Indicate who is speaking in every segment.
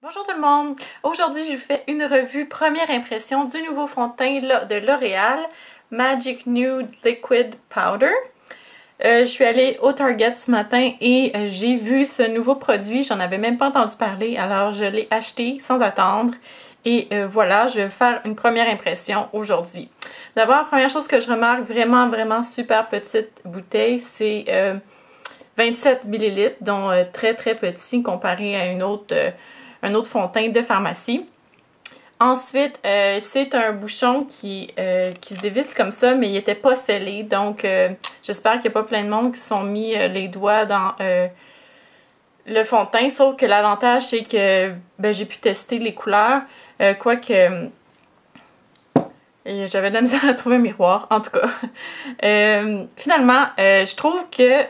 Speaker 1: Bonjour tout le monde! Aujourd'hui, je vous fais une revue première impression du nouveau fond de teint de L'Oréal Magic Nude Liquid Powder. Je suis allée au Target ce matin et j'ai vu ce nouveau produit. J'en avais même pas entendu parler, alors je l'ai acheté sans attendre. Et voilà, je vais faire une première impression aujourd'hui. D'abord, première chose que je remarque, vraiment super petite bouteille, c'est 27 ml, dont très petit comparé à un autre fond de teint de pharmacie. Ensuite, c'est un bouchon qui se dévisse comme ça, mais il n'était pas scellé. Donc, j'espère qu'il n'y a pas plein de monde qui se sont mis les doigts dans le fond de teint. Sauf que l'avantage, c'est que j'ai pu tester les couleurs. Quoique, j'avais de la misère à trouver un miroir, en tout cas. Finalement, je trouve que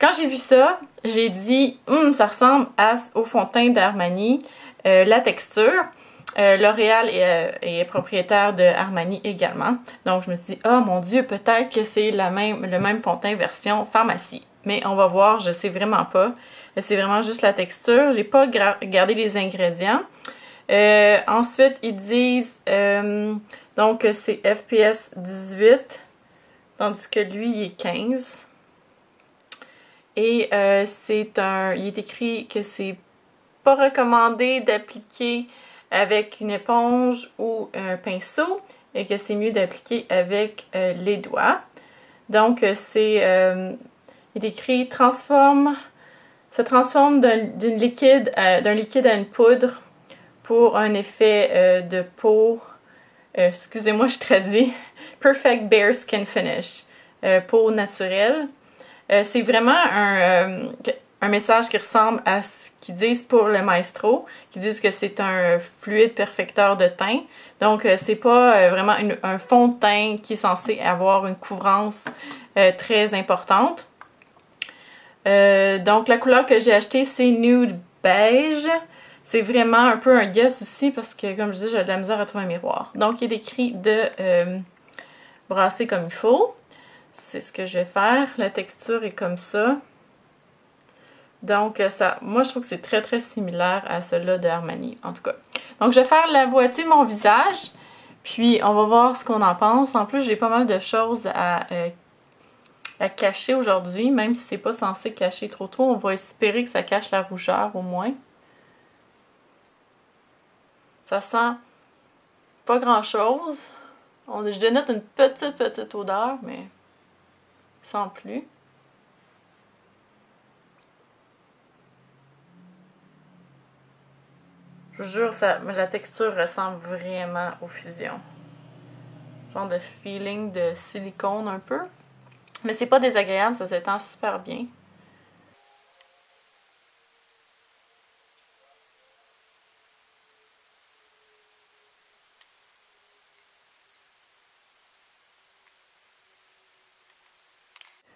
Speaker 1: quand j'ai vu ça, j'ai dit ça ressemble au fond de teint d'Armani, la texture. L'Oréal est propriétaire de Armani également. Donc je me suis dit, oh mon Dieu, peut-être que c'est le même fond de teint version pharmacie. Mais on va voir, je sais vraiment pas. C'est vraiment juste la texture. J'ai pas regardé les ingrédients. Ensuite, ils disent donc c'est FPS 18, tandis que lui, il est 15. Et il est écrit que c'est pas recommandé d'appliquer avec une éponge ou un pinceau et que c'est mieux d'appliquer avec les doigts. Donc il est écrit se transforme d'un liquide à une poudre pour un effet de peau, excusez-moi je traduis, Perfect Bare Skin Finish, peau naturelle. C'est vraiment un message qui ressemble à ce qu'ils disent pour le Maestro, qui disent que c'est un fluide perfecteur de teint. Donc, c'est pas vraiment un fond de teint qui est censé avoir une couvrance très importante. Donc, la couleur que j'ai achetée, c'est Nude Beige. C'est vraiment un peu un guess aussi parce que, comme je dis, j'ai de la misère à trouver un miroir. Donc, il est écrit de brasser comme il faut. C'est ce que je vais faire. La texture est comme ça. Donc, moi, je trouve que c'est très similaire à celle-là de Armani, en tout cas. Donc, je vais faire la moitié de mon visage. Puis, on va voir ce qu'on en pense. En plus, j'ai pas mal de choses à cacher aujourd'hui, même si c'est pas censé cacher trop. On va espérer que ça cache la rougeur, au moins. Ça sent pas grand-chose. Je dénote une petite odeur, mais sans plus. Je vous jure, la texture ressemble vraiment aux fusions. Genre de feeling de silicone un peu. Mais c'est pas désagréable, ça s'étend super bien.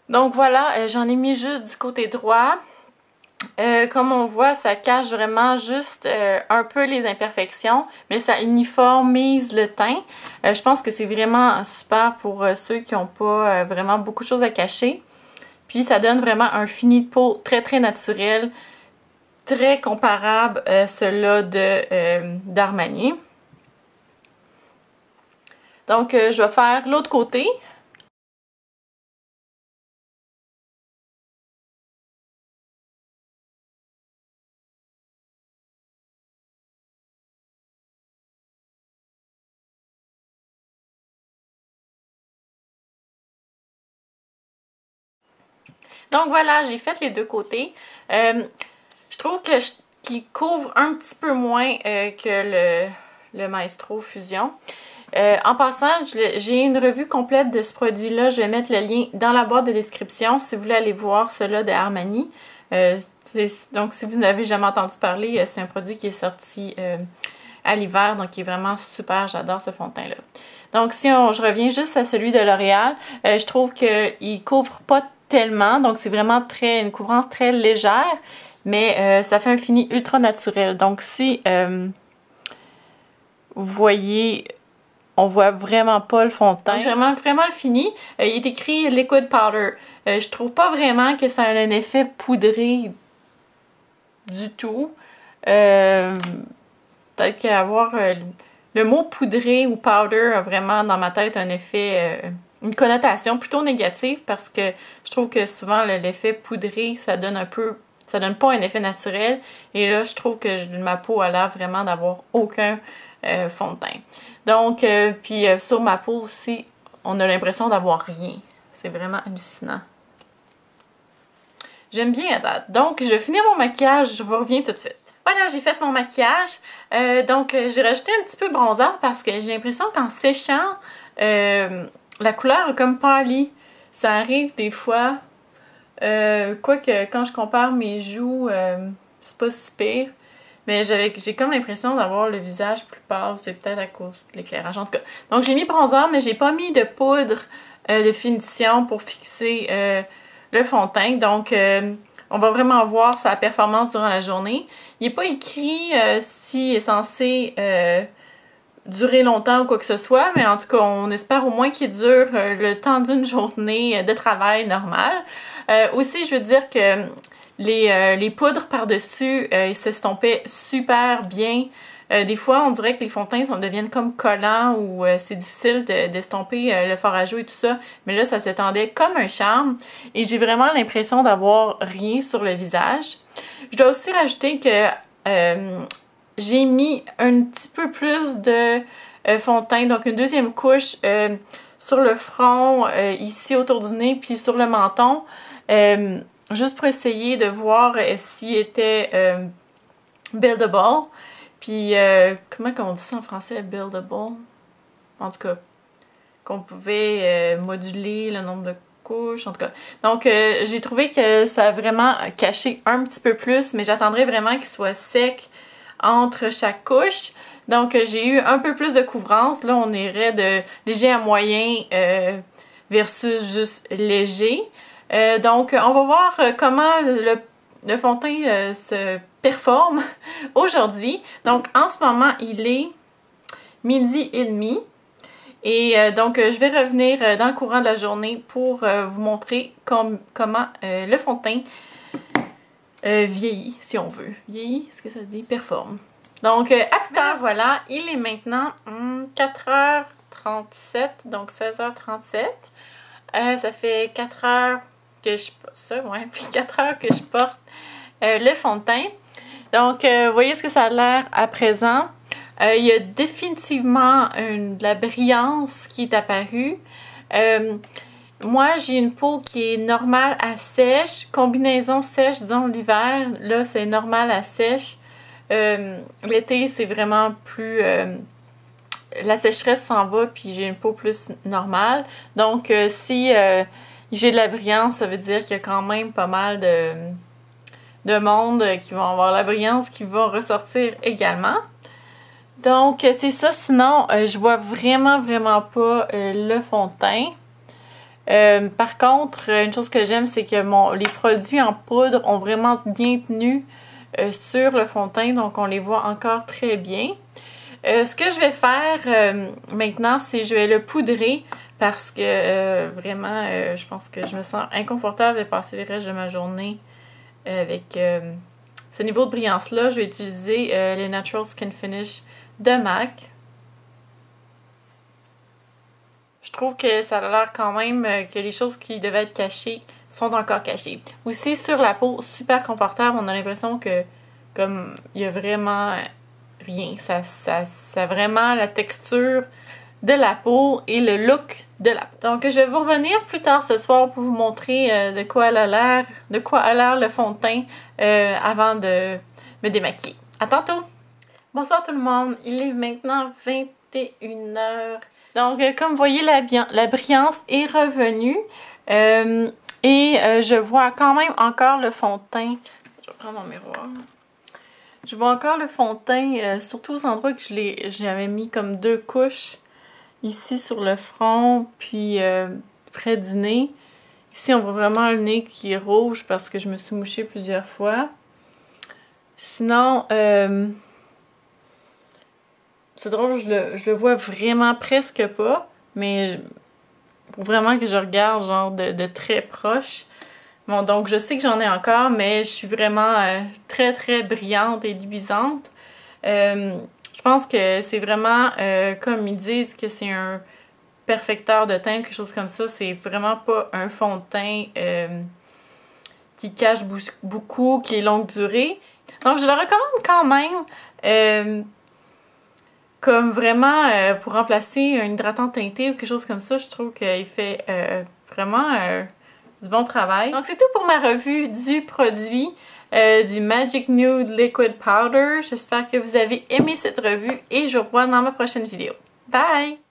Speaker 1: Donc voilà, j'en ai mis juste du côté droit. Comme on voit, ça cache vraiment juste un peu les imperfections, mais ça uniformise le teint. Je pense que c'est vraiment super pour ceux qui n'ont pas vraiment beaucoup de choses à cacher. Puis ça donne vraiment un fini de peau très naturel, très comparable à celui-là d'Armani. Donc je vais faire l'autre côté. Donc voilà, j'ai fait les deux côtés. Je trouve qu'il couvre un petit peu moins que le Maestro Fusion. En passant, j'ai une revue complète de ce produit-là. Je vais mettre le lien dans la boîte de description si vous voulez aller voir cela de Armani. Donc si vous n'avez jamais entendu parler, c'est un produit qui est sorti à l'hiver, donc qui est vraiment super. J'adore ce fond de teint-là. Donc si je reviens juste à celui de L'Oréal, je trouve qu'il couvre pas tellement, donc c'est vraiment une couvrance très légère, mais ça fait un fini ultra naturel. Donc si vous voyez, on voit vraiment pas le fond de teint. Donc vraiment le fini. Il est écrit Liquid Powder. Je trouve pas vraiment que ça a un effet poudré du tout. Peut-être qu'avoir le mot poudré ou powder a vraiment dans ma tête un effet, une connotation plutôt négative parce que je trouve que souvent l'effet poudré, ça donne pas un effet naturel. Et là, je trouve que ma peau a l'air vraiment d'avoir aucun fond de teint. Donc, puis sur ma peau aussi, on a l'impression d'avoir rien. C'est vraiment hallucinant. J'aime bien à date. Donc, je vais finir mon maquillage, je vous reviens tout de suite. Voilà, j'ai fait mon maquillage. Donc, j'ai rajouté un petit peu de bronzer parce que j'ai l'impression qu'en séchant, la couleur a comme pâli. Ça arrive des fois. Quoique, quand je compare mes joues, c'est pas si pire. Mais j'ai comme l'impression d'avoir le visage plus pâle. C'est peut-être à cause de l'éclairage. En tout cas, donc j'ai mis bronzer, mais j'ai pas mis de poudre de finition pour fixer le fond de teint. Donc, on va vraiment voir sa performance durant la journée. Il n'est pas écrit s'il est censé durer longtemps ou quoi que ce soit, mais en tout cas, on espère au moins qu'il dure le temps d'une journée de travail normal. Aussi, je veux dire que les poudres par-dessus, ils s'estompaient super bien. Des fois, on dirait que les fonds de teint deviennent comme collants ou c'est difficile d'estomper le fard à joues et tout ça. Mais là, ça s'étendait comme un charme. Et j'ai vraiment l'impression d'avoir rien sur le visage. Je dois aussi rajouter que j'ai mis un petit peu plus de fond de teint. Donc, une deuxième couche sur le front, ici autour du nez, puis sur le menton. Juste pour essayer de voir s'il était buildable. Puis, comment on dit ça en français, buildable? En tout cas, qu'on pouvait moduler le nombre de couches, en tout cas. Donc, j'ai trouvé que ça a vraiment caché un petit peu plus, mais j'attendrais vraiment qu'il soit sec entre chaque couche. Donc, j'ai eu un peu plus de couvrance. Là, on irait de léger à moyen versus juste léger. Donc, on va voir comment le fond de teint se performe aujourd'hui. Donc, en ce moment, il est 12h30. Et donc, je vais revenir dans le courant de la journée pour vous montrer comment le fond de teint vieillit, si on veut. Vieillit, est-ce que ça se dit? Performe. Donc, à plus tard, voilà. Il est maintenant 4h37, donc 16h37. Ça fait 4 heures que je... Ça, ouais, puis 4 heures que je porte le fond de teint. Donc, vous voyez ce que ça a l'air à présent. Il y a définitivement de la brillance qui est apparue. Moi, j'ai une peau qui est normale à sèche. Combinaison sèche, disons l'hiver, là, c'est normal à sèche. L'été, c'est vraiment plus... la sécheresse s'en va, puis j'ai une peau plus normale. Donc, si j'ai de la brillance, ça veut dire qu'il y a quand même pas mal de monde qui vont avoir la brillance qui va ressortir également. Donc, c'est ça. Sinon, je vois vraiment pas le fond de teint. Par contre, une chose que j'aime, c'est que les produits en poudre ont vraiment bien tenu sur le fond de teint. Donc, on les voit encore très bien. Ce que je vais faire maintenant, c'est que je vais le poudrer parce que vraiment, je pense que je me sens inconfortable de passer le reste de ma journée avec ce niveau de brillance-là. Je vais utiliser les Natural Skin Finish de MAC. Je trouve que ça a l'air quand même que les choses qui devaient être cachées sont encore cachées. Aussi, sur la peau, super confortable. On a l'impression que comme il y a vraiment... rien. Ça a vraiment la texture de la peau et le look de la peau. Donc, je vais vous revenir plus tard ce soir pour vous montrer de quoi a l'air le fond de teint avant de me démaquiller. À tantôt! Bonsoir tout le monde! Il est maintenant 21h. Donc, comme vous voyez, la brillance est revenue. Je vois quand même encore le fond de teint. Je vais prendre mon miroir. Je vois encore le fond de teint, surtout aux endroits que j'avais mis comme 2 couches. Ici sur le front, puis près du nez. Ici, on voit vraiment le nez qui est rouge parce que je me suis mouchée plusieurs fois. Sinon, c'est drôle, je le vois vraiment presque pas. Mais pour vraiment que je regarde genre de très proche, Bon, donc je sais que j'en ai encore, mais je suis vraiment très très brillante et luisante. Je pense que c'est vraiment, comme ils disent, que c'est un perfecteur de teint, quelque chose comme ça. C'est vraiment pas un fond de teint qui cache beaucoup, qui est longue durée. Donc je le recommande quand même. Comme vraiment pour remplacer un hydratant teinté ou quelque chose comme ça, je trouve qu'il fait vraiment du bon travail. Donc c'est tout pour ma revue du produit du Magic Nude Liquid Powder. J'espère que vous avez aimé cette revue et je vous revois dans ma prochaine vidéo. Bye!